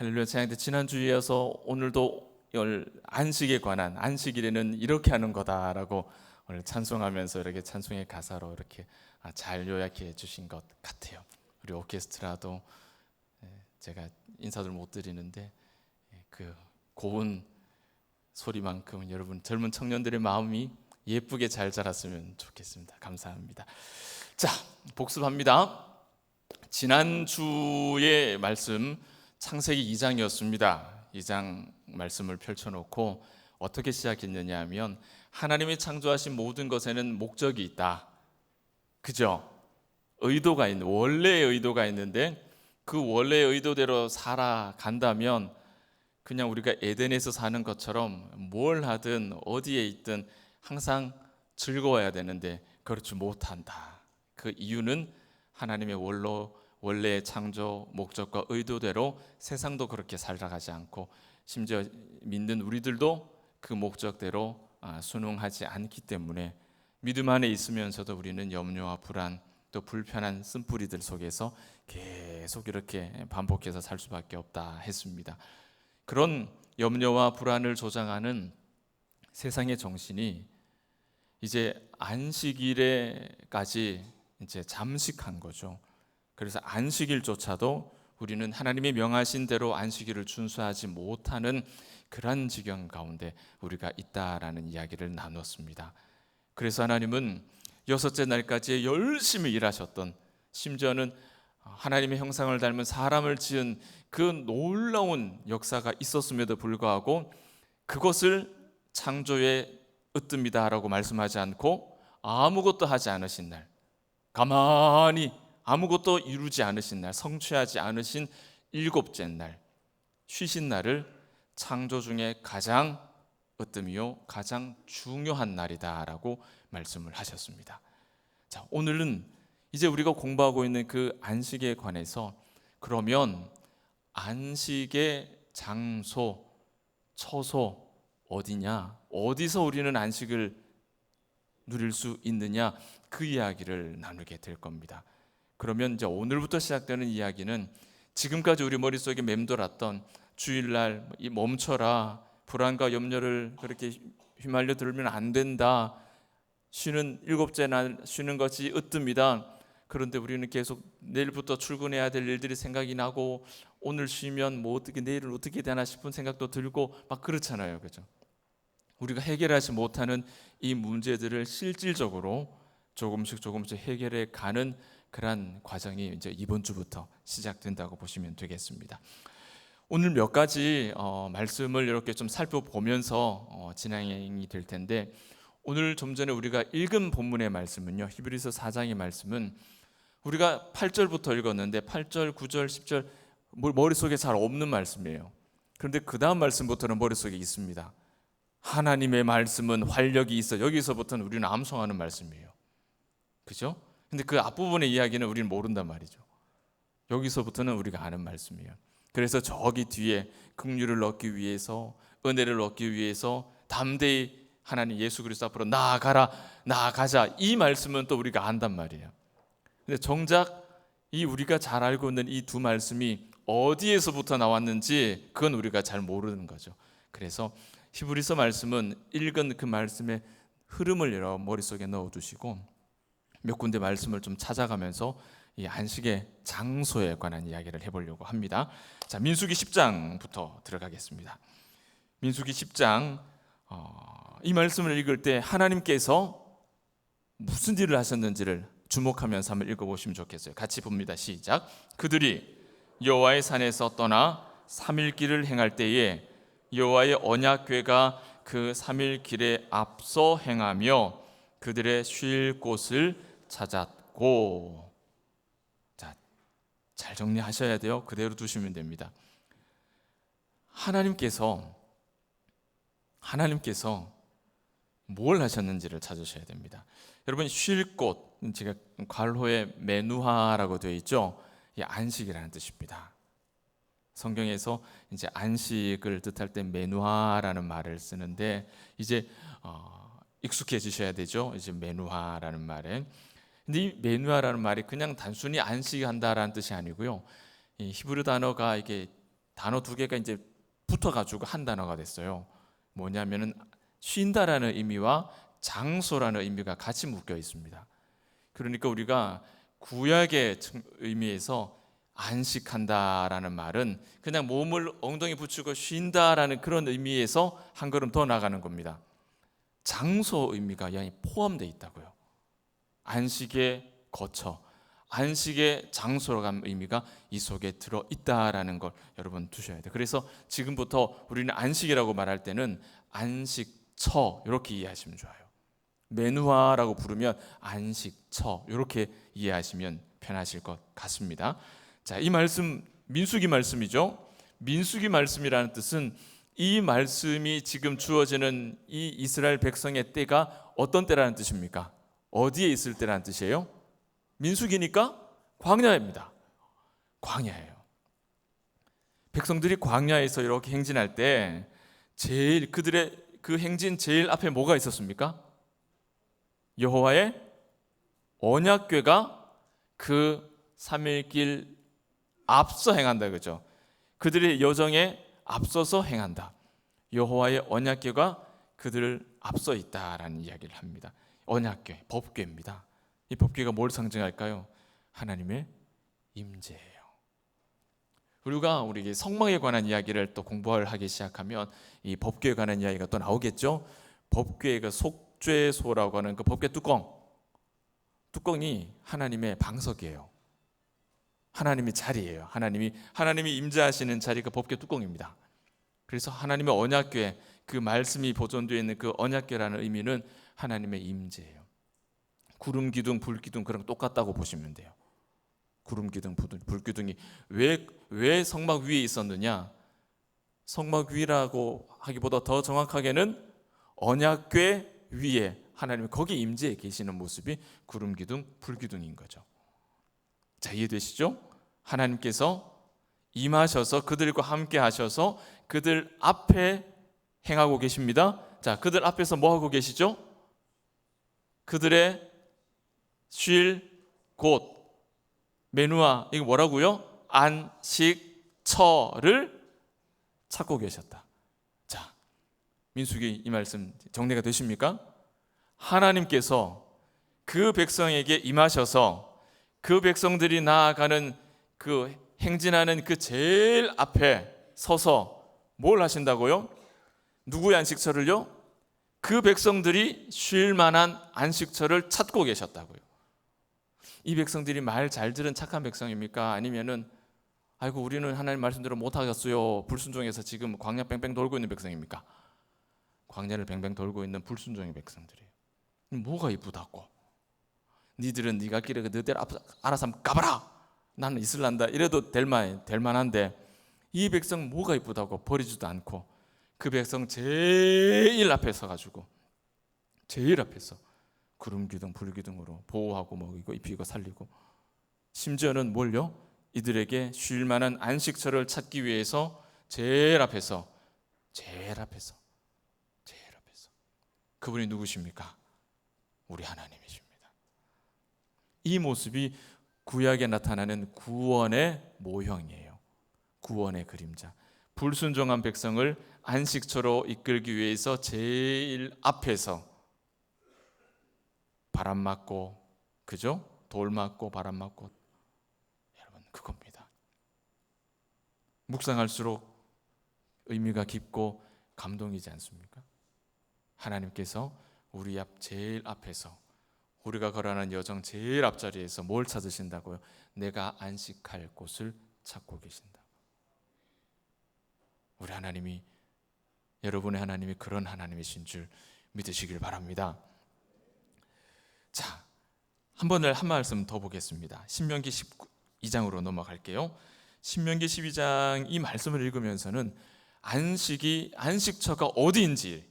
할렐루야. 찬양대 지난주에 이어서 오늘도 안식에 관한, 안식일에는 이렇게 하는 거다라고 오늘 찬송하면서 이렇게 찬송의 가사로 이렇게 잘 요약해 주신 것 같아요. 우리 오케스트라도 제가 인사를 못 드리는데 그 고운 소리만큼 여러분 젊은 청년들의 마음이 예쁘게 잘 자랐으면 좋겠습니다. 감사합니다. 자, 복습합니다. 지난주의 말씀 창세기 2장이었습니다. 2장 말씀을 펼쳐놓고 어떻게 시작했느냐 하면 하나님이 창조하신 모든 것에는 목적이 있다. 그죠? 의도가 있는, 원래의 의도가 있는데 그 원래의 의도대로 살아간다면 그냥 우리가 에덴에서 사는 것처럼 뭘 하든 어디에 있든 항상 즐거워야 되는데 그렇지 못한다. 그 이유는 하나님의 원래의 창조 목적과 의도대로 세상도 그렇게 살아가지 않고 심지어 믿는 우리들도 그 목적대로 순응하지 않기 때문에 믿음 안에 있으면서도 우리는 염려와 불안 또 불편한 쓴뿌리들 속에서 계속 이렇게 반복해서 살 수밖에 없다 했습니다. 그런 염려와 불안을 조장하는 세상의 정신이 이제 안식일에까지 이제 잠식한 거죠. 그래서 안식일조차도 우리는 하나님이 명하신 대로 안식일을 준수하지 못하는 그런 지경 가운데 우리가 있다라는 이야기를 나눴습니다. 그래서 하나님은 여섯째 날까지 열심히 일하셨던, 심지어는 하나님의 형상을 닮은 사람을 지은 그 놀라운 역사가 있었음에도 불구하고 그것을 창조의 으뜸이다라고 말씀하지 않고 아무것도 하지 않으신 날, 가만히 아무것도 이루지 않으신 날, 성취하지 않으신 일곱째 날, 쉬신 날을 창조 중에 가장 으뜸이요 가장 중요한 날이다라고 말씀을 하셨습니다. 자, 오늘은 이제 우리가 공부하고 있는 그 안식에 관해서 그러면 안식의 장소, 처소 어디냐? 어디서 우리는 안식을 누릴 수 있느냐? 그 이야기를 나누게 될 겁니다. 그러면 이제 오늘부터 시작되는 이야기는 지금까지 우리 머릿속에 맴돌았던 주일날 이 멈춰라, 불안과 염려를 그렇게 휘말려 들면 안 된다, 쉬는 일곱째 날 쉬는 것이 으뜸이다. 그런데 우리는 계속 내일부터 출근해야 될 일들이 생각이 나고 오늘 쉬면 뭐 어떻게 내일은 어떻게 되나 싶은 생각도 들고 막 그렇잖아요. 그죠? 우리가 해결하지 못하는 이 문제들을 실질적으로 조금씩 해결해 가는 그런 과정이 이제 이번 주부터 시작된다고 보시면 되겠습니다. 오늘 몇 가지 말씀을 이렇게 좀 살펴보면서 진행이 될 텐데, 오늘 좀 전에 우리가 읽은 본문의 말씀은요, 히브리서 4장의 말씀은 우리가 8절부터 읽었는데 8절, 9절, 10절 머릿속에 잘 없는 말씀이에요. 그런데 그 다음 말씀부터는 머릿속에 있습니다. 하나님의 말씀은 활력이 있어. 여기서부터는 우리는 암송하는 말씀이에요. 그죠? 근데 그 앞부분의 이야기는 우리는 모른단 말이죠. 여기서부터는 우리가 아는 말씀이에요. 그래서 저기 뒤에 긍휼을 얻기 위해서, 은혜를 얻기 위해서 담대히 하나님 예수 그리스도 앞으로 나아가자, 이 말씀은 또 우리가 안단 말이에요. 근데 정작 이 우리가 잘 알고 있는 이 두 말씀이 어디에서부터 나왔는지 그건 우리가 잘 모르는 거죠. 그래서 히브리서 말씀은 읽은 그 말씀의 흐름을 여러 머릿속에 넣어두시고 몇 군데 말씀을 좀 찾아가면서 이 안식의 장소에 관한 이야기를 해보려고 합니다. 자, 민수기 10장부터 들어가겠습니다. 민수기 10장 이 말씀을 읽을 때 하나님께서 무슨 일을 하셨는지를 주목하면서 한번 읽어보시면 좋겠어요. 같이 봅니다. 시작. 그들이 여호와의 산에서 떠나 3일 길을 행할 때에 여호와의 언약궤가 그 3일 길에 앞서 행하며 그들의 쉴 곳을 찾았고. 자, 잘 정리하셔야 돼요. 그대로 두시면 됩니다. 하나님께서 뭘 하셨는지를 찾으셔야 됩니다. 여러분, 쉴 곳, 제가 괄호에 메누하라고 되어 있죠. 이 안식이라는 뜻입니다. 성경에서 이제 안식을 뜻할 때 메누하라는 말을 쓰는데 이제 익숙해지셔야 되죠. 이제 메누하라는 말에. 근데 이 메누하라는 말이 그냥 단순히 안식한다라는 뜻이 아니고요. 이 히브리 단어가 이게 단어 두 개가 이제 붙어가지고 한 단어가 됐어요. 뭐냐면은 쉰다라는 의미와 장소라는 의미가 같이 묶여 있습니다. 그러니까 우리가 구약의 의미에서 안식한다라는 말은 그냥 몸을 엉덩이 붙이고 쉰다라는 그런 의미에서 한 걸음 더 나가는 겁니다. 장소 의미가 양이 포함되어 있다고요. 안식의 거처, 안식의 장소로 간 의미가 이 속에 들어 있다라는 걸 여러분 두셔야 돼요. 그래서 지금부터 우리는 안식이라고 말할 때는 안식처 이렇게 이해하시면 좋아요. 메누아라고 부르면 안식처 이렇게 이해하시면 편하실 것 같습니다. 자, 이 말씀 민수기 말씀이죠. 민수기 말씀이라는 뜻은 이 말씀이 지금 주어지는 이 이스라엘 백성의 때가 어떤 때라는 뜻입니까? 어디에 있을 때라는 뜻이에요? 민수기니까 광야입니다. 광야예요. 백성들이 광야에서 이렇게 행진할 때 제일 그들의 그 행진 제일 앞에 뭐가 있었습니까? 여호와의 언약궤가 그 3일길 앞서 행한다, 그죠? 그들의 여정에 앞서서 행한다. 여호와의 언약궤가 그들을 앞서 있다라는 이야기를 합니다. 언약궤, 법궤입니다. 이 법궤가 뭘 상징할까요? 하나님의 임재예요. 우리 성막에 관한 이야기를 또 공부를 하기 시작하면 이 법궤에 관한 이야기가 또 나오겠죠. 법궤의 그 속죄소라고 하는 그 법궤 뚜껑이 하나님의 방석이에요. 하나님의 자리예요. 하나님이 임재하시는 자리가 법궤 뚜껑입니다. 그래서 하나님의 언약궤, 그 말씀이 보존되어 있는 그 언약궤라는 의미는 하나님의 임재예요. 구름 기둥, 불 기둥 그런 거 똑같다고 보시면 돼요. 구름 기둥, 불 기둥이 왜 성막 위에 있었느냐? 성막 위라고 하기보다 더 정확하게는 언약궤 위에 하나님이 거기 임재해 계시는 모습이 구름 기둥, 불 기둥인 거죠. 자, 이해되시죠? 하나님께서 임하셔서 그들과 함께 하셔서 그들 앞에 행하고 계십니다. 자, 그들 앞에서 뭐 하고 계시죠? 그들의 쉴 곳, 메누아, 이거 뭐라고요? 안식처를 찾고 계셨다. 자, 민수기 이 말씀 정리가 되십니까? 하나님께서 그 백성에게 임하셔서 그 백성들이 나아가는 그 행진하는 그 제일 앞에 서서 뭘 하신다고요? 누구의 안식처를요? 그 백성들이 쉴 만한 안식처를 찾고 계셨다고요. 이 백성들이 말 잘 들은 착한 백성입니까? 아니면은 아이고 우리는 하나님 말씀대로 못 하겠어요, 불순종해서 지금 광야 뺑뺑 돌고 있는 백성입니까? 광야를 뱅뱅 돌고 있는 불순종의 백성들이에요. 뭐가 이쁘다고? 니들은 네가 길에 너희들 알아서 한번 가봐라, 나는 있을란다 이래도 될 만한데 이 백성 뭐가 이쁘다고 버리지도 않고 그 백성 제일 앞에 서가지고 제일 앞에서 구름 기둥 불 기둥으로 보호하고 먹이고 입히고 살리고, 심지어는 뭘요? 이들에게 쉴 만한 안식처를 찾기 위해서 제일 앞에서 그분이 누구십니까? 우리 하나님이십니다. 이 모습이 구약에 나타나는 구원의 모형이에요. 구원의 그림자. 불순종한 백성을 안식처로 이끌기 위해서 제일 앞에서 바람 맞고, 그죠? 돌 맞고 바람 맞고, 여러분 그겁니다. 묵상할수록 의미가 깊고 감동이지 않습니까? 하나님께서 우리 제일 앞에서, 우리가 걸어가는 여정 제일 앞자리에서 뭘 찾으신다고요? 내가 안식할 곳을 찾고 계신다. 우리 하나님이, 여러분의 하나님이 그런 하나님이신 줄 믿으시길 바랍니다. 자, 한 말씀 더 보겠습니다. 신명기 12장으로 넘어갈게요. 신명기 12장 이 말씀을 읽으면서는 안식처가 어디인지,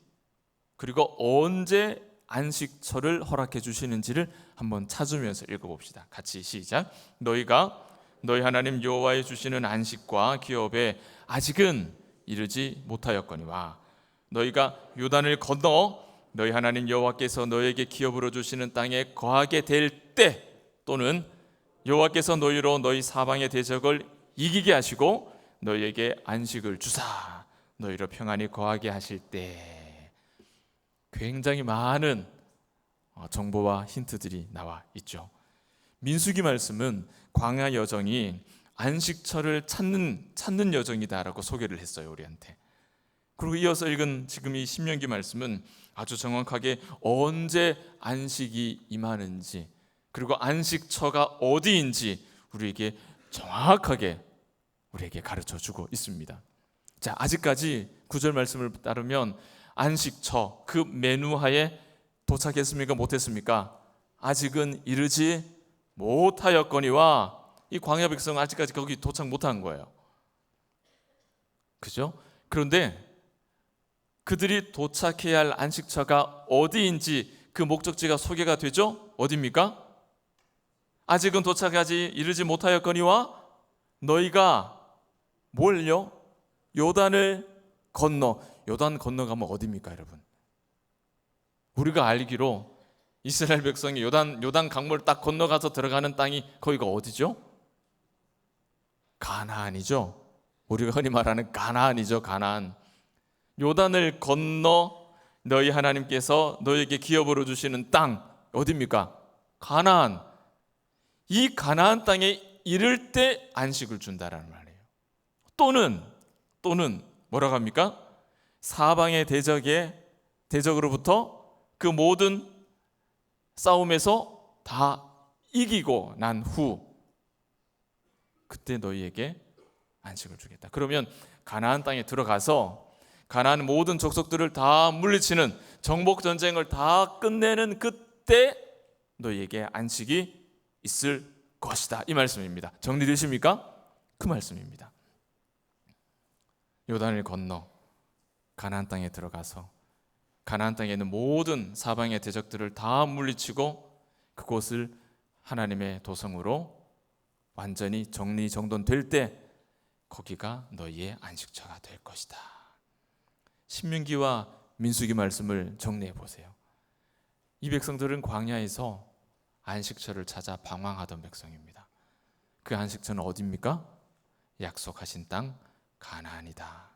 그리고 언제 안식처를 허락해 주시는지를 한번 찾으면서 읽어봅시다. 같이 시작. 너희가 너희 하나님 여호와의 주시는 안식과 기업에 아직은 이르지 못하였거니와 너희가 요단을 건너 너희 하나님 여호와께서 너희에게 기업으로 주시는 땅에 거하게 될 때, 또는 여호와께서 너희로 너희 사방의 대적을 이기게 하시고 너희에게 안식을 주사 너희로 평안히 거하게 하실 때. 굉장히 많은 정보와 힌트들이 나와 있죠. 민수기 말씀은 광야 여정이 안식처를 찾는 여정이다라고 소개를 했어요, 우리한테. 그리고 이어서 읽은 지금 이 신명기 말씀은 아주 정확하게 언제 안식이 임하는지, 그리고 안식처가 어디인지 우리에게 정확하게 우리에게 가르쳐 주고 있습니다. 자, 아직까지 9절 말씀을 따르면 안식처 그 메뉴하에 도착했습니까? 못했습니까? 아직은 이르지 못하였거니와, 이 광야 백성은 아직까지 거기 도착 못한 거예요. 그죠? 그런데 그들이 도착해야 할 안식처가 어디인지 그 목적지가 소개가 되죠? 어디입니까? 아직은 도착하지 이르지 못하였거니와 너희가 뭘요? 요단을 건너. 요단 건너가면 어디입니까, 여러분? 우리가 알기로 이스라엘 백성이 요단 강물을 딱 건너가서 들어가는 땅이 거기가 어디죠? 가나안이죠. 우리가 흔히 말하는 가나안이죠. 가나안. 요단을 건너 너희 하나님께서 너희에게 기업으로 주시는 땅 어디입니까? 가나안. 이 가나안 땅에 이를 때 안식을 준다라는 말이에요. 또는 뭐라고 합니까? 사방의 대적으로부터 그 모든 싸움에서 다 이기고 난 후 그때 너희에게 안식을 주겠다. 그러면 가나안 땅에 들어가서 가나안 모든 족속들을 다 물리치는 정복 전쟁을 다 끝내는 그때 너희에게 안식이 있을 것이다. 이 말씀입니다. 정리되십니까? 그 말씀입니다. 요단을 건너 가나안 땅에 들어가서 가나안 땅에 있는 모든 사방의 대적들을 다 물리치고 그곳을 하나님의 도성으로 완전히 정리정돈될 때 거기가 너희의 안식처가 될 것이다. 신명기와 민수기 말씀을 정리해 보세요. 이 백성들은 광야에서 안식처를 찾아 방황하던 백성입니다. 그 안식처는 어디입니까? 약속하신 땅 가나안이다.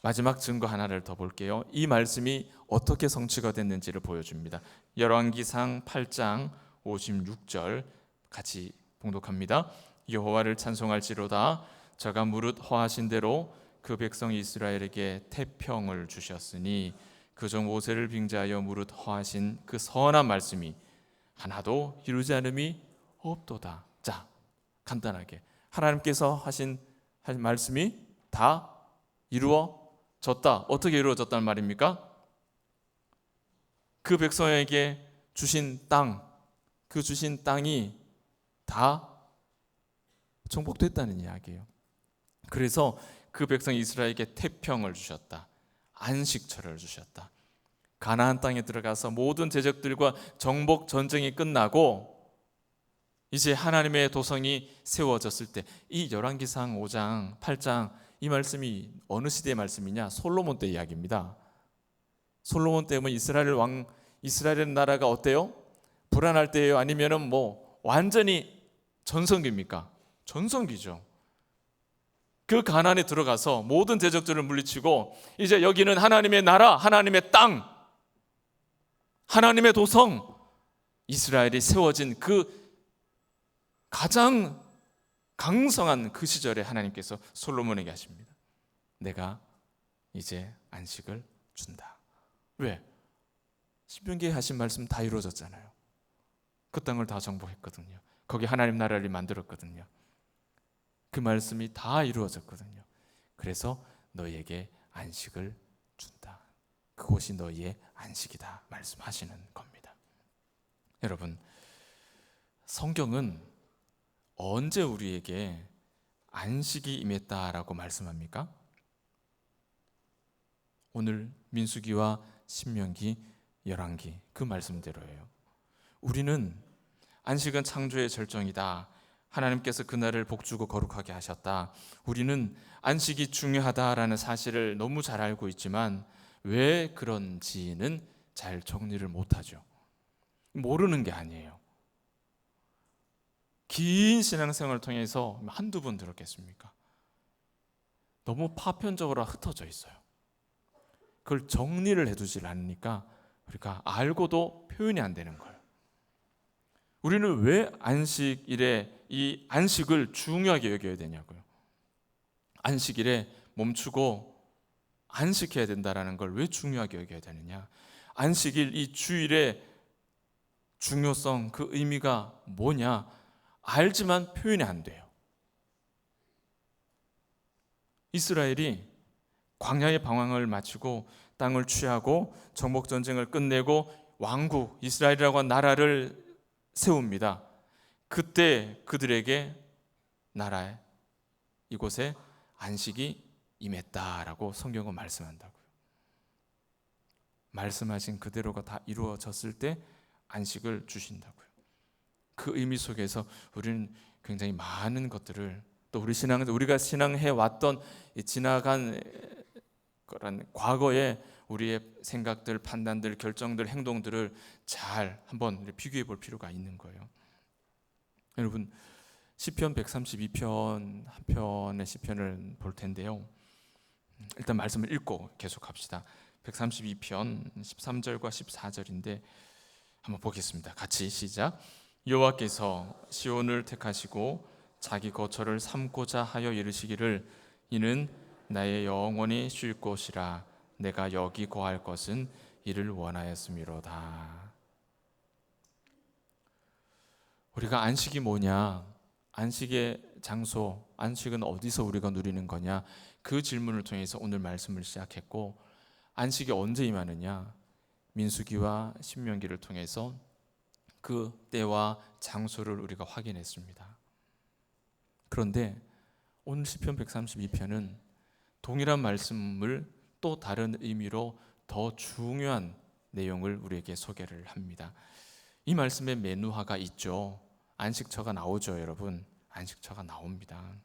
마지막 증거 하나를 더 볼게요. 이 말씀이 어떻게 성취가 됐는지를 보여줍니다. 열왕기상 8장 56절 같이 봉독합니다. 여호와를 찬송할지로다. 저가 무릇 허하신 대로 그 백성 이스라엘에게 태평을 주셨으니 그종 모세를 빙자하여 무릇 허하신 그 선한 말씀이 하나도 이루지 않음이 없도다. 자, 간단하게 하나님께서 하신 말씀이 다 이루어졌다. 어떻게 이루어졌단 말입니까? 그 백성에게 주신 땅, 그 주신 땅이 다 정복됐다는 이야기예요. 그래서 그 백성 이스라엘에게 태평을 주셨다. 안식처를 주셨다. 가나안 땅에 들어가서 모든 대적들과 정복 전쟁이 끝나고 이제 하나님의 도성이 세워졌을 때, 이 열왕기상 5장 8장 이 말씀이 어느 시대의 말씀이냐? 솔로몬 때 이야기입니다. 솔로몬 때면 이스라엘 나라가 어때요? 불안할 때예요? 아니면은 완전히 전성기입니까? 전성기죠. 그 가나안에 들어가서 모든 대적들을 물리치고 이제 여기는 하나님의 나라, 하나님의 땅, 하나님의 도성, 이스라엘이 세워진 그 가장 강성한 그 시절에 하나님께서 솔로몬에게 하십니다. 내가 이제 안식을 준다. 왜? 신명기에 하신 말씀 다 이루어졌잖아요. 그 땅을 다 정복했거든요. 거기 하나님 나라를 만들었거든요. 그 말씀이 다 이루어졌거든요. 그래서 너희에게 안식을 준다. 그곳이 너희의 안식이다 말씀하시는 겁니다. 여러분, 성경은 언제 우리에게 안식이 임했다라고 말씀합니까? 오늘 민수기와 신명기, 열왕기 그 말씀대로예요. 우리는 안식은 창조의 절정이다. 하나님께서 그날을 복주고 거룩하게 하셨다. 우리는 안식이 중요하다라는 사실을 너무 잘 알고 있지만 왜 그런지는 잘 정리를 못하죠. 모르는 게 아니에요. 긴 신앙생활을 통해서 한두 번 들었겠습니까? 너무 파편적으로 흩어져 있어요. 그걸 정리를 해두질 않으니까 우리가 알고도 표현이 안 되는 거예요. 우리는 왜 안식일에 이 안식을 중요하게 여겨야 되냐고요. 안식일에 멈추고 안식해야 된다라는 걸 왜 중요하게 여겨야 되느냐. 안식일 이 주일의 중요성, 그 의미가 뭐냐 알지만 표현이 안 돼요. 이스라엘이 광야의 방황을 마치고 땅을 취하고 정복전쟁을 끝내고 왕국 이스라엘이라고 한 나라를 세웁니다. 그때 그들에게 나라에 이곳에 안식이 임했다라고 성경은 말씀한다고요. 말씀하신 그대로가 다 이루어졌을 때 안식을 주신다고요. 그 의미 속에서 우리는 굉장히 많은 것들을 또 우리가 신앙해 왔던 지나간 거란 과거에 우리의 생각들, 판단들, 결정들, 행동들을 잘 한번 비교해 볼 필요가 있는 거예요. 여러분 시편 132편 한 편의 시편을 볼 텐데요. 일단 말씀을 읽고 계속합시다. 132편 13절과 14절인데 한번 보겠습니다. 같이 시작. 여호와께서 시온을 택하시고 자기 거처를 삼고자 하여 이르시기를 이는 나의 영혼이 쉴 곳이라 내가 여기 거할 것은 이를 원하였음이로다. 우리가 안식이 뭐냐, 안식의 장소, 안식은 어디서 우리가 누리는 거냐, 그 질문을 통해서 오늘 말씀을 시작했고, 안식이 언제 임하느냐, 민수기와 신명기를 통해서 그 때와 장소를 우리가 확인했습니다. 그런데 오늘 시편 132편은 동일한 말씀을 또 다른 의미로 더 중요한 내용을 우리에게 소개를 합니다. 이 말씀에 메누하가 있죠. 안식처가 나오죠, 여러분. 안식처가 나옵니다.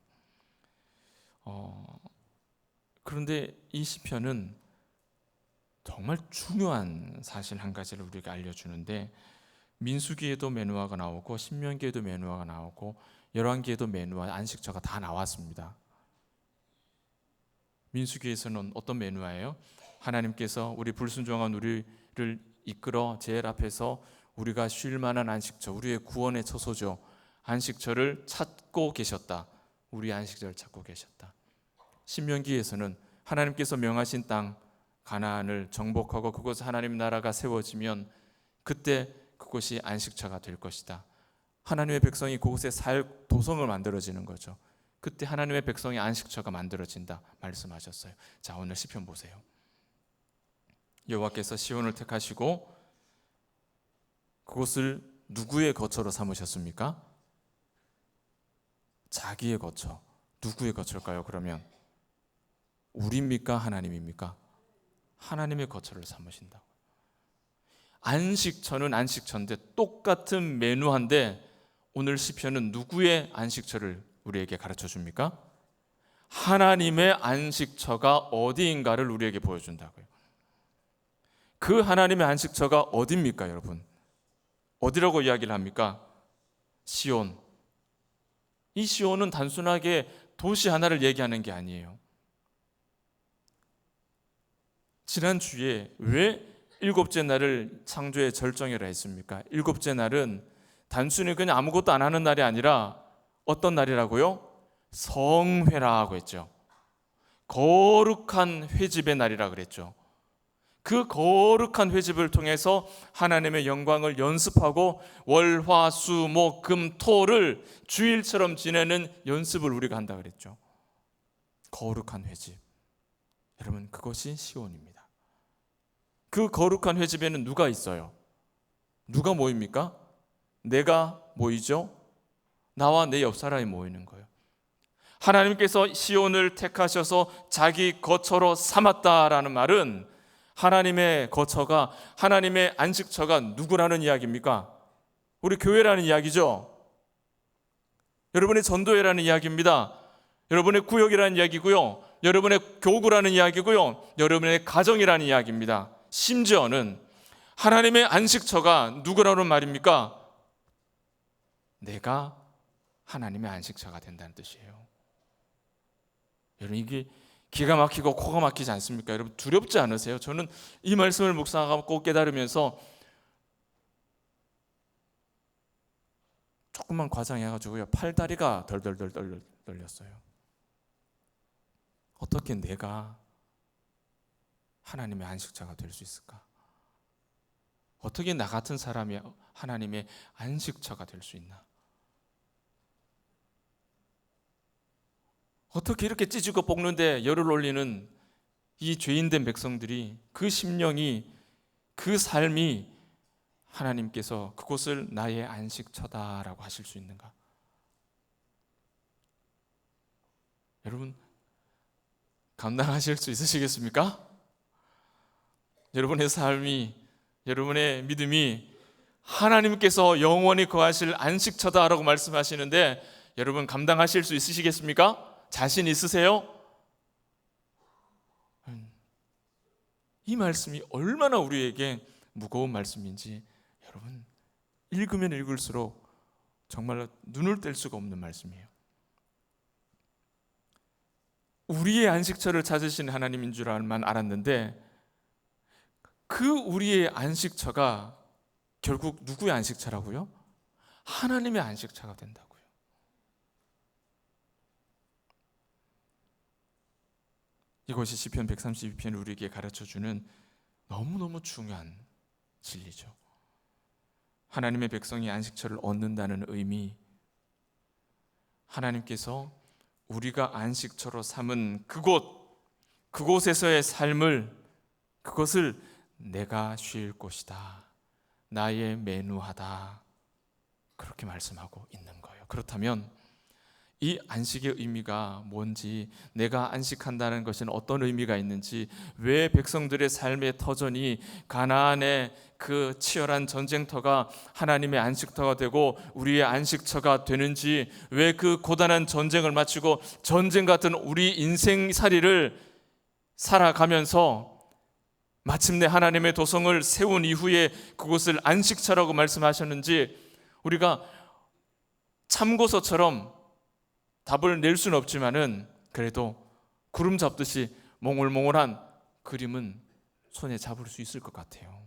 그런데 이 시편은 정말 중요한 사실 한 가지를 우리에게 알려주는데, 민수기에도 메누하가 나오고 신명기에도 메누하가 나오고 열왕기에도 메누하, 안식처가 다 나왔습니다. 민수기에서는 어떤 메누하예요? 하나님께서 우리 불순종한 우리를 이끌어 제일 앞에서 우리가 쉴 만한 안식처, 우리의 구원의 처소죠. 안식처를 찾고 계셨다. 우리 안식처를 찾고 계셨다. 신명기에서는 하나님께서 명하신 땅 가나안을 정복하고 그곳에 하나님 나라가 세워지면 그때 그곳이 안식처가 될 것이다. 하나님의 백성이 그곳에 살 도성을 만들어지는 거죠. 그때 하나님의 백성의 안식처가 만들어진다 말씀하셨어요. 자, 오늘 시편 보세요. 여호와께서 시온을 택하시고 그곳을 누구의 거처로 삼으셨습니까? 자기의 거처. 누구의 거처일까요? 그러면 우리입니까? 하나님입니까? 하나님의 거처를 삼으신다고. 안식처는 안식처인데 똑같은 메누한데 오늘 시편은 누구의 안식처를 우리에게 가르쳐 줍니까? 하나님의 안식처가 어디인가를 우리에게 보여준다고요. 그 하나님의 안식처가 어디입니까, 여러분? 어디라고 이야기를 합니까? 시온. 이 시온은 단순하게 도시 하나를 얘기하는 게 아니에요. 지난주에 왜 일곱째 날을 창조의 절정이라 했습니까? 일곱째 날은 단순히 그냥 아무것도 안 하는 날이 아니라 어떤 날이라고요? 성회라고 했죠. 거룩한 회집의 날이라 그랬죠. 그 거룩한 회집을 통해서 하나님의 영광을 연습하고 월, 화, 수, 목, 금, 토를 주일처럼 지내는 연습을 우리가 한다 그랬죠. 거룩한 회집. 여러분, 그것이 시온입니다. 그 거룩한 회집에는 누가 있어요? 누가 모입니까? 내가 모이죠? 나와 내 옆 사람이 모이는 거예요. 하나님께서 시온을 택하셔서 자기 거처로 삼았다라는 말은 하나님의 거처가, 하나님의 안식처가 누구라는 이야기입니까? 우리 교회라는 이야기죠. 여러분의 전도회라는 이야기입니다. 여러분의 구역이라는 이야기고요. 여러분의 교구라는 이야기고요. 여러분의 가정이라는 이야기입니다. 심지어는 하나님의 안식처가 누구라는 말입니까? 내가 하나님의 안식처가 된다는 뜻이에요. 여러분, 이게 기가 막히고 코가 막히지 않습니까? 여러분, 두렵지 않으세요? 저는 이 말씀을 묵상하고 깨달으면서 조금만 과장해가지고요, 팔다리가 덜덜덜 떨렸어요. 어떻게 내가 하나님의 안식처가 될 수 있을까? 어떻게 나 같은 사람이 하나님의 안식처가 될 수 있나? 어떻게 이렇게 찢고 볶는데 열을 올리는 이 죄인된 백성들이, 그 심령이, 그 삶이 하나님께서 그곳을 나의 안식처다라고 하실 수 있는가? 여러분, 감당하실 수 있으시겠습니까? 여러분의 삶이, 여러분의 믿음이 하나님께서 영원히 거하실 안식처다라고 말씀하시는데, 여러분 감당하실 수 있으시겠습니까? 자신 있으세요? 이 말씀이 얼마나 우리에게 무거운 말씀인지 여러분, 읽으면 읽을수록 정말 눈을 뗄 수가 없는 말씀이에요. 우리의 안식처를 찾으신 하나님인 줄만 알았는데, 그 우리의 안식처가 결국 누구의 안식처라고요? 하나님의 안식처가 된다고요. 이것이 시편 132편이 우리에게 가르쳐주는 너무너무 중요한 진리죠. 하나님의 백성이 안식처를 얻는다는 의미, 하나님께서 우리가 안식처로 삼은 그곳에서의 삶을, 그것을 내가 쉴 곳이다, 나의 매누하다, 그렇게 말씀하고 있는 거예요. 그렇다면 이 안식의 의미가 뭔지, 내가 안식한다는 것은 어떤 의미가 있는지, 왜 백성들의 삶의 터전이 가나안의 그 치열한 전쟁터가 하나님의 안식터가 되고 우리의 안식처가 되는지, 왜 그 고단한 전쟁을 마치고 전쟁 같은 우리 인생살이를 살아가면서 마침내 하나님의 도성을 세운 이후에 그곳을 안식처라고 말씀하셨는지, 우리가 참고서처럼 답을 낼 수는 없지만은 그래도 구름 잡듯이 몽글몽글한 그림은 손에 잡을 수 있을 것 같아요.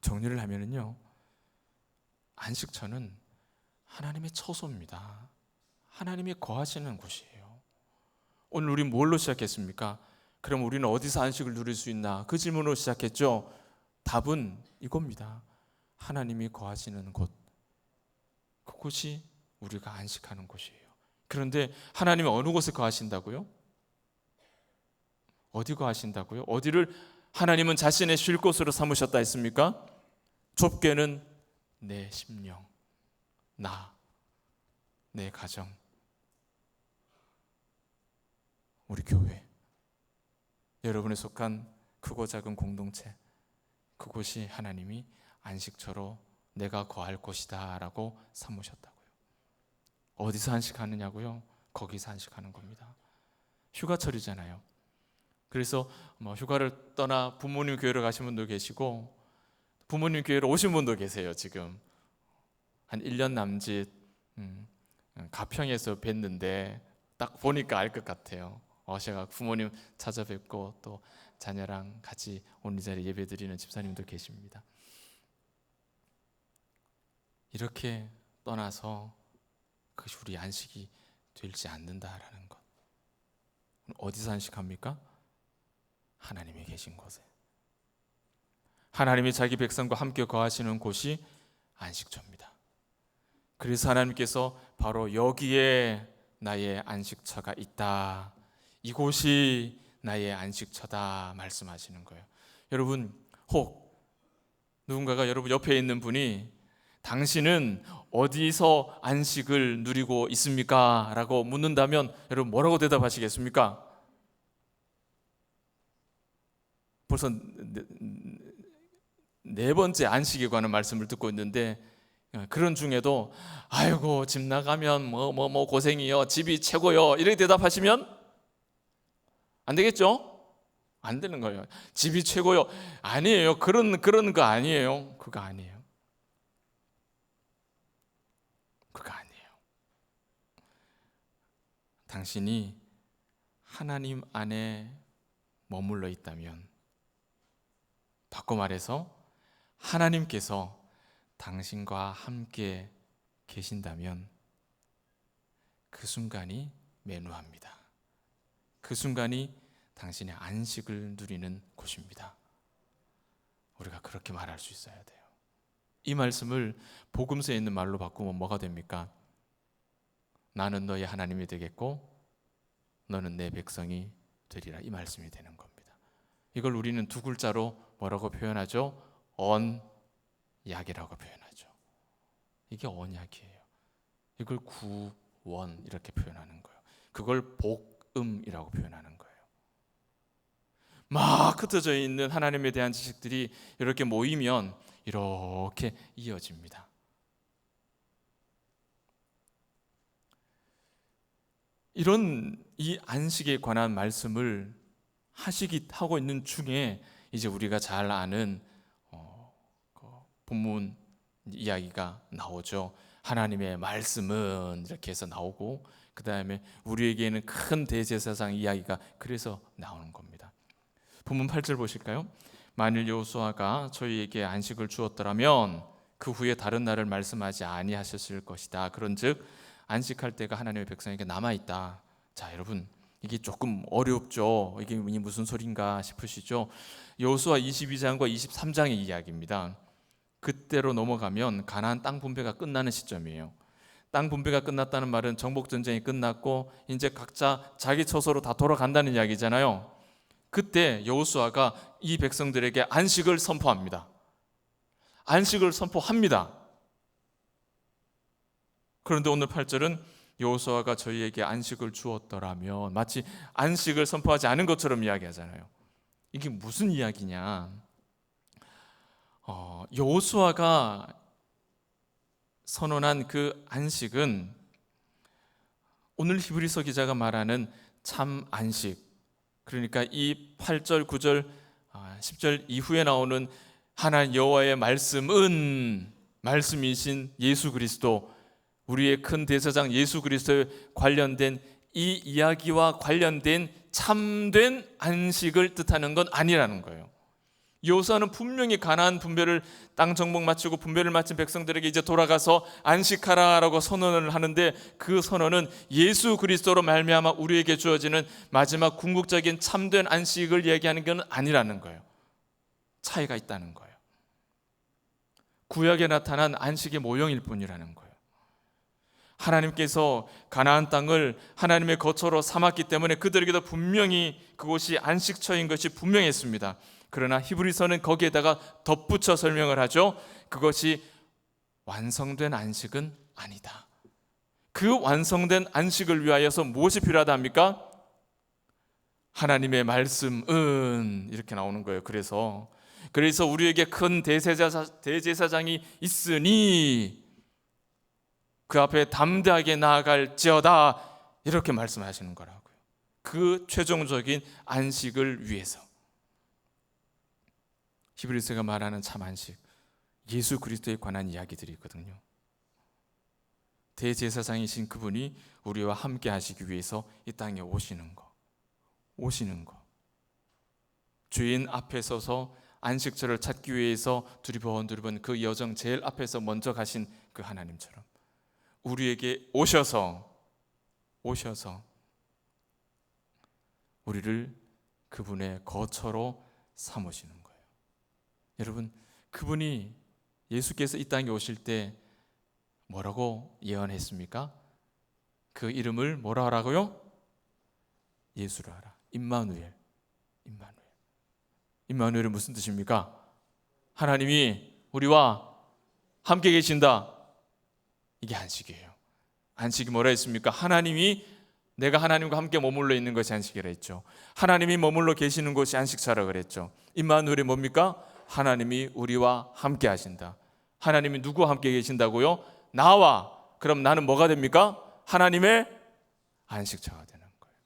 정리를 하면은요, 안식처는 하나님의 처소입니다. 하나님이 거하시는 곳이에요. 오늘 우리 뭘로 시작했습니까? 그럼 우리는 어디서 안식을 누릴 수 있나? 그 질문으로 시작했죠. 답은 이겁니다. 하나님이 거하시는 곳, 그곳이 우리가 안식하는 곳이에요. 그런데 하나님이 어느 곳에 거하신다고요? 어디 거하신다고요? 어디를 하나님은 자신의 쉴 곳으로 삼으셨다 했습니까? 좁게는 내 심령, 나, 내 가정, 우리 교회, 여러분에 속한 크고 작은 공동체, 그곳이 하나님이 안식처로 내가 거할 곳이다 라고 삼으셨다고요. 어디서 안식하느냐고요? 거기서 안식하는 겁니다. 휴가철이잖아요. 그래서 휴가를 떠나 부모님 교회로 가신 분도 계시고, 부모님 교회로 오신 분도 계세요. 지금 한 1년 남짓 가평에서 뵀는데 딱 보니까 알 것 같아요. 제가 부모님 찾아뵙고 또 자녀랑 같이 오늘 이 자리에 예배드리는 집사님도 계십니다. 이렇게 떠나서 그것이 우리 안식이 되지 않는다라는 것. 어디서 안식합니까? 하나님이 계신 곳에. 하나님이 자기 백성과 함께 거하시는 곳이 안식처입니다. 그래서 하나님께서 바로 여기에 나의 안식처가 있다, 이곳이 나의 안식처다 말씀하시는 거예요. 여러분, 혹 누군가가 여러분 옆에 있는 분이 당신은 어디서 안식을 누리고 있습니까? 라고 묻는다면 여러분 뭐라고 대답하시겠습니까? 벌써 네 번째 안식에 관한 말씀을 듣고 있는데, 그런 중에도 아이고 집 나가면 뭐 고생이요, 집이 최고요, 이렇게 대답하시면 안 되겠죠? 안 되는 거예요. 집이 최고요. 아니에요. 그런 거 아니에요. 그거 아니에요. 그거 아니에요. 당신이 하나님 안에 머물러 있다면, 바꿔 말해서 하나님께서 당신과 함께 계신다면 그 순간이 매누합니다. 그 순간이 당신의 안식을 누리는 곳입니다. 우리가 그렇게 말할 수 있어야 돼요. 이 말씀을 복음서에 있는 말로 바꾸면 뭐가 됩니까? 나는 너의 하나님이 되겠고 너는 내 백성이 되리라. 이 말씀이 되는 겁니다. 이걸 우리는 두 글자로 뭐라고 표현하죠? 언약이라고 표현하죠. 이게 언약이에요. 이걸 구원 이렇게 표현하는 거예요. 그걸 복음이라고 표현하는 거예요. 막 흩어져 있는 하나님에 대한 지식들이 이렇게 모이면 이렇게 이어집니다. 이런 이 안식에 관한 말씀을 하고 있는 중에 이제 우리가 잘 아는 본문 이야기가 나오죠. 하나님의 말씀은 이렇게 해서 나오고, 그 다음에 우리에게는 큰 대제사장 이야기가 그래서 나오는 겁니다. 본문 8절 보실까요? 만일 여호수아가 저희에게 안식을 주었더라면 그 후에 다른 날을 말씀하지 아니하셨을 것이다. 그런즉 안식할 때가 하나님의 백성에게 남아있다. 자, 여러분, 이게 조금 어렵죠. 이게 무슨 소린가 싶으시죠? 여호수아 22장과 23장의 이야기입니다. 그때로 넘어가면 가나안 땅 분배가 끝나는 시점이에요. 땅 분배가 끝났다는 말은 정복 전쟁이 끝났고 이제 각자 자기 처소로 다 돌아간다는 이야기잖아요. 그때 여호수아가 이 백성들에게 안식을 선포합니다. 안식을 선포합니다. 그런데 오늘 8절은 여호수아가 저희에게 안식을 주었더라면, 마치 안식을 선포하지 않은 것처럼 이야기하잖아요. 이게 무슨 이야기냐? 여호수아가 선언한 그 안식은 오늘 히브리서 기자가 말하는 참 안식, 그러니까 이 8절, 9절, 10절 이후에 나오는 하나님 여호와의 말씀은 말씀이신 예수 그리스도, 우리의 큰 대제사장 예수 그리스도에 관련된 이 이야기와 관련된 참된 안식을 뜻하는 건 아니라는 거예요. 여호수아는 분명히 가나안 분배를, 땅 정복 마치고 분배를 마친 백성들에게 이제 돌아가서 안식하라라고 선언을 하는데, 그 선언은 예수 그리스도로 말미암아 우리에게 주어지는 마지막 궁극적인 참된 안식을 얘기하는 건 아니라는 거예요. 차이가 있다는 거예요. 구약에 나타난 안식의 모형일 뿐이라는 거예요. 하나님께서 가나안 땅을 하나님의 거처로 삼았기 때문에 그들에게도 분명히 그곳이 안식처인 것이 분명했습니다. 그러나 히브리서는 거기에다가 덧붙여 설명을 하죠. 그것이 완성된 안식은 아니다. 그 완성된 안식을 위하여서 무엇이 필요하다 합니까? 하나님의 말씀은, 이렇게 나오는 거예요. 그래서 우리에게 큰 대제사장이 있으니 그 앞에 담대하게 나아갈지어다, 이렇게 말씀하시는 거라고요. 그 최종적인 안식을 위해서. 히브리서가 말하는 참 안식, 예수 그리스도에 관한 이야기들이 있거든요. 대제사장이신 그분이 우리와 함께 하시기 위해서 이 땅에 오시는 거. 주인 앞에 서서 안식처를 찾기 위해서 두리번 그 여정 제일 앞에서 먼저 가신 그 하나님처럼 우리에게 오셔서 우리를 그분의 거처로 삼으시는 거예요. 여러분, 그분이, 예수께서 이 땅에 오실 때 뭐라고 예언했습니까? 그 이름을 뭐라 하라고요? 예수라 하라. 임마누엘. 임마누엘은 무슨 뜻입니까? 하나님이 우리와 함께 계신다. 이게 안식이에요. 안식이 뭐라 했습니까? 내가 하나님과 함께 머물러 있는 것이 안식이라 했죠. 하나님이 머물러 계시는 곳이 안식처라 그랬죠. 임마누엘이 뭡니까? 하나님이 우리와 함께 하신다. 하나님이 누구와 함께 계신다고요? 나와. 그럼 나는 뭐가 됩니까? 하나님의 안식처가 되는 거예요.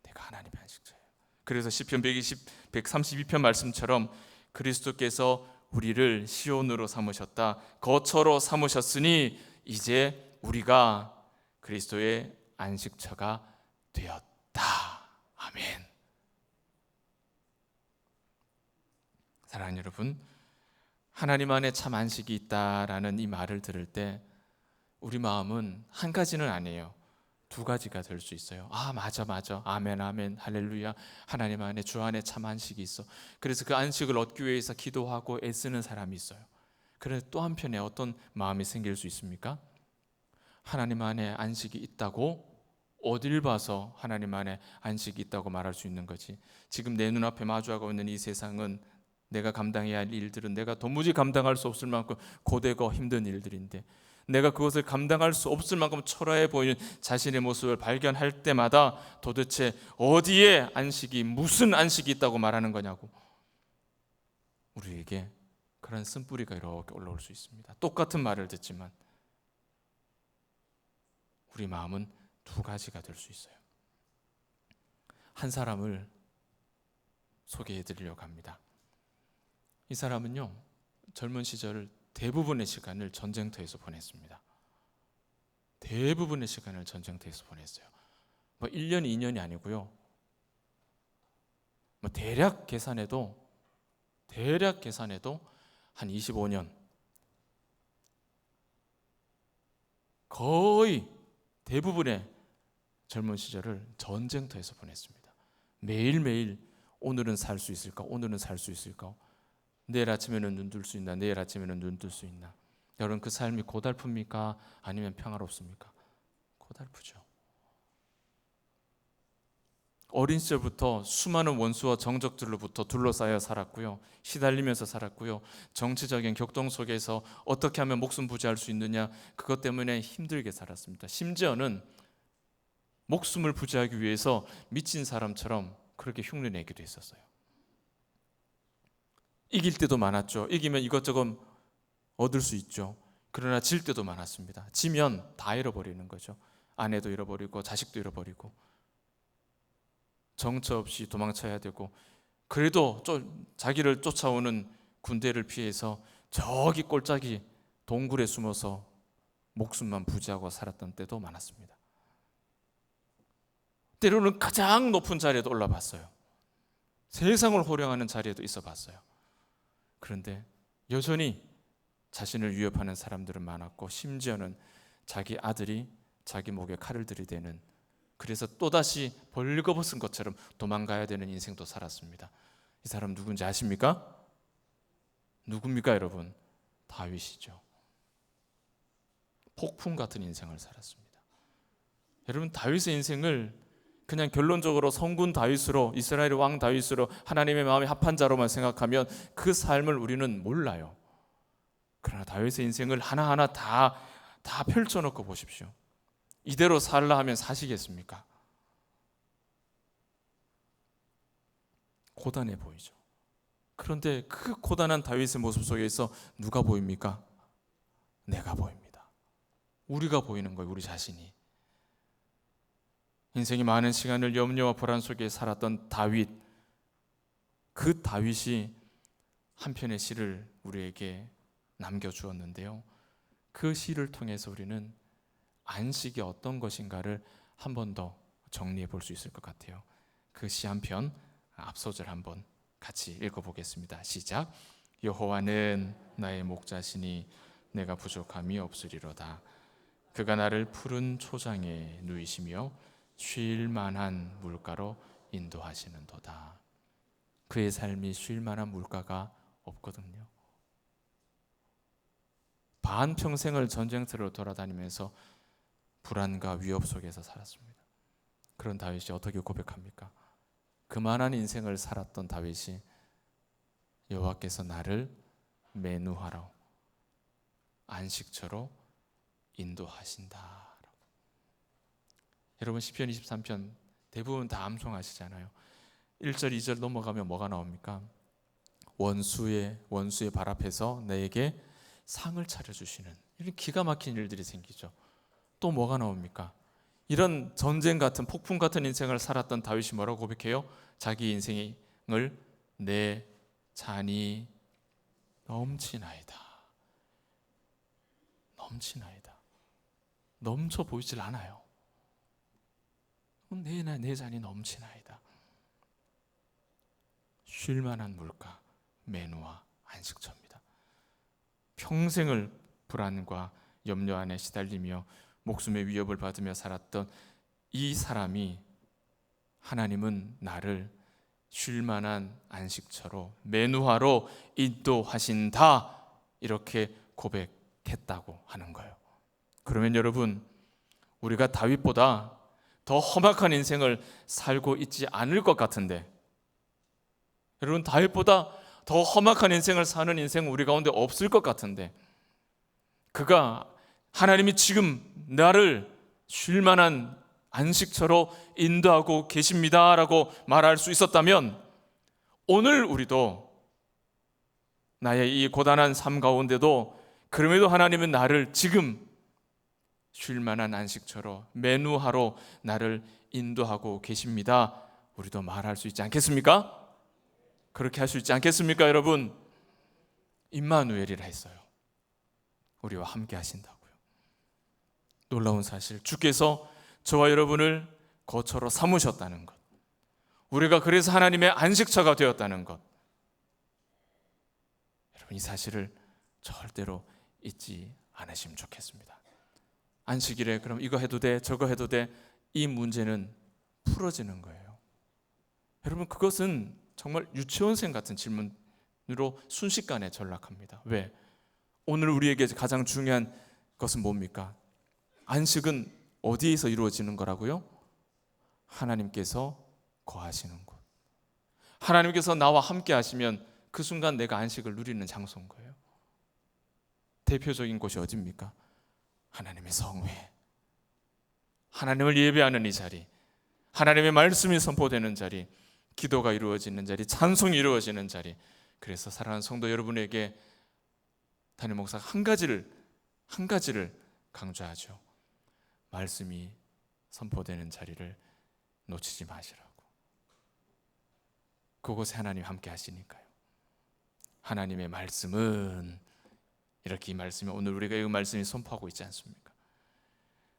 내가 하나님의 안식처예요. 그래서 시편 132편 말씀처럼 그리스도께서 우리를 시온으로 삼으셨다, 거처로 삼으셨으니 이제 우리가 그리스도의 안식처가 되었다. 아멘. 사랑하는 여러분, 하나님 안에 참 안식이 있다라는 이 말을 들을 때 우리 마음은 한 가지는 아니에요. 두 가지가 될 수 있어요. 아, 맞아. 아멘, 아멘, 할렐루야. 하나님 안에, 주 안에 참 안식이 있어. 그래서 그 안식을 얻기 위해서 기도하고 애쓰는 사람이 있어요. 그런데 또 한편에 어떤 마음이 생길 수 있습니까? 하나님 안에 안식이 있다고 어딜 봐서 하나님 안에 안식이 있다고 말할 수 있는 거지. 지금 내 눈앞에 마주하고 있는 이 세상은, 내가 감당해야 할 일들은 내가 도무지 감당할 수 없을 만큼 고되고 힘든 일들인데, 내가 그것을 감당할 수 없을 만큼 초라해 보이는 자신의 모습을 발견할 때마다 도대체 어디에 안식이, 무슨 안식이 있다고 말하는 거냐고, 우리에게 그런 쓴뿌리가 이렇게 올라올 수 있습니다. 똑같은 말을 듣지만 우리 마음은 두 가지가 될 수 있어요. 한 사람을 소개해 드리려고 합니다. 이 사람은요, 젊은 시절 대부분의 시간을 전쟁터에서 보냈습니다. 대부분의 시간을 전쟁터에서 보냈어요. 1년, 2년이 아니고요. 대략 계산해도 한 25년, 거의 대부분의 젊은 시절을 전쟁터에서 보냈습니다. 매일매일 오늘은 살 수 있을까? 오늘은 살 수 있을까? 내일 아침에는 눈 뜰 수 있나? 내일 아침에는 눈 뜰 수 있나? 여러분, 그 삶이 고달픕니까? 아니면 평화롭습니까? 고달프죠. 어린 시절부터 수많은 원수와 정적들로부터 둘러싸여 살았고요. 시달리면서 살았고요. 정치적인 격동 속에서 어떻게 하면 목숨 부지할 수 있느냐, 그것 때문에 힘들게 살았습니다. 심지어는 목숨을 부지하기 위해서 미친 사람처럼 그렇게 흉내내기도 했었어요. 이길 때도 많았죠. 이기면 이것저것 얻을 수 있죠. 그러나 질 때도 많았습니다. 지면 다 잃어버리는 거죠. 아내도 잃어버리고 자식도 잃어버리고, 정처 없이 도망쳐야 되고, 그래도 자기를 쫓아오는 군대를 피해서 저기 꼴짝이 동굴에 숨어서 목숨만 부지하고 살았던 때도 많았습니다. 때로는 가장 높은 자리에도 올라봤어요. 세상을 호령하는 자리에도 있어 봤어요. 그런데 여전히 자신을 위협하는 사람들은 많았고, 심지어는 자기 아들이 자기 목에 칼을 들이대는, 그래서 또다시 벌거벗은 것처럼 도망가야 되는 인생도 살았습니다. 이 사람 누군지 아십니까? 누굽니까 여러분? 다윗이죠. 폭풍 같은 인생을 살았습니다. 여러분, 다윗의 인생을 그냥 결론적으로 성군 다윗으로, 이스라엘의 왕 다윗으로, 하나님의 마음에 합한 자로만 생각하면 그 삶을 우리는 몰라요. 그러나 다윗의 인생을 하나하나 다 펼쳐놓고 보십시오. 이대로 살라 하면 사시겠습니까? 고단해 보이죠. 그런데 그 고단한 다윗의 모습 속에서 누가 보입니까? 내가 보입니다. 우리가 보이는 거예요. 우리 자신이. 인생이 많은 시간을 염려와 불안 속에 살았던 다윗, 그 다윗이 한 편의 시를 우리에게 남겨주었는데요, 그 시를 통해서 우리는 안식이 어떤 것인가를 한 번 더 정리해 볼 수 있을 것 같아요. 그 시 한 편 앞소절 한번 같이 읽어보겠습니다. 시작. 여호와는 나의 목자시니 내가 부족함이 없으리로다. 그가 나를 푸른 초장에 누이시며 쉴 만한 물가로 인도하시는도다. 그의 삶이 쉴 만한 물가가 없거든요. 반평생을 전쟁터로 돌아다니면서 불안과 위협 속에서 살았습니다. 그런 다윗이 어떻게 고백합니까? 그만한 인생을 살았던 다윗이 여호와께서 나를 매누하러 안식처로 인도하신다. 여러분, 시편 23편 대부분 다 암송하시잖아요. 1절 2절 넘어가면 뭐가 나옵니까? 원수의 발 앞에서 내게 상을 차려주시는, 이런 기가 막힌 일들이 생기죠. 또 뭐가 나옵니까? 이런 전쟁 같은, 폭풍 같은 인생을 살았던 다윗이 뭐라고 고백해요? 자기 인생을 내 잔이 넘치나이다. 넘쳐 보이질 않아요. 내 잔이 넘치나이다. 쉴만한 물가, menу와 안식처입니다. 평생을 불안과 염려 안에 시달리며 목숨의 위협을 받으며 살았던 이 사람이 하나님은 나를 쉴만한 안식처로 men우하로 인도하신다, 이렇게 고백했다고 하는 거예요. 그러면 여러분, 우리가 다윗보다 더 험악한 인생을 살고 있지 않을 것 같은데, 여러분, 다윗보다 더 험악한 인생을 사는 인생 우리 가운데 없을 것 같은데, 그가 하나님이 지금 나를 쉴만한 안식처로 인도하고 계십니다라고 말할 수 있었다면, 오늘 우리도 나의 이 고단한 삶 가운데도 그럼에도 하나님은 나를 지금 쉴만한 안식처로 men우하러 나를 인도하고 계십니다, 우리도 말할 수 있지 않겠습니까? 그렇게 할 수 있지 않겠습니까, 여러분? 임마누엘이라 했어요. 우리와 함께 하신다고요. 놀라운 사실, 주께서 저와 여러분을 거처로 삼으셨다는 것, 우리가 그래서 하나님의 안식처가 되었다는 것, 여러분, 이 사실을 절대로 잊지 않으시면 좋겠습니다. 안식일에 그럼 이거 해도 돼, 저거 해도 돼, 이 문제는 풀어지는 거예요. 여러분, 그것은 정말 유치원생 같은 질문으로 순식간에 전락합니다. 왜? 오늘 우리에게 가장 중요한 것은 뭡니까? 안식은 어디에서 이루어지는 거라고요? 하나님께서 거하시는 곳. 하나님께서 나와 함께 하시면 그 순간 내가 안식을 누리는 장소인 거예요. 대표적인 곳이 어디입니까? 하나님의 성회, 하나님을 예배하는 이 자리, 하나님의 말씀이 선포되는 자리, 기도가 이루어지는 자리, 찬송이 이루어지는 자리. 그래서 사랑하는 성도 여러분에게 담임 목사가 한 가지를 강조하죠. 말씀이 선포되는 자리를 놓치지 마시라고. 그곳에 하나님 함께 하시니까요. 하나님의 말씀은, 이렇게 이 말씀이, 오늘 우리가 이 말씀이 선포하고 있지 않습니까?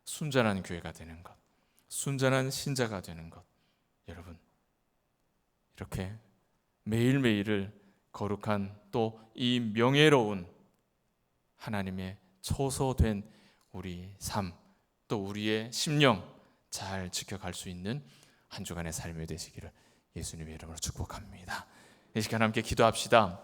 순전한 교회가 되는 것, 순전한 신자가 되는 것. 여러분, 이렇게 매일매일을 거룩한, 또 이 명예로운 하나님의 초소된 우리 삶, 또 우리의 심령 잘 지켜갈 수 있는 한 주간의 삶이 되시기를 예수님의 이름으로 축복합니다. 이 시간 함께 기도합시다.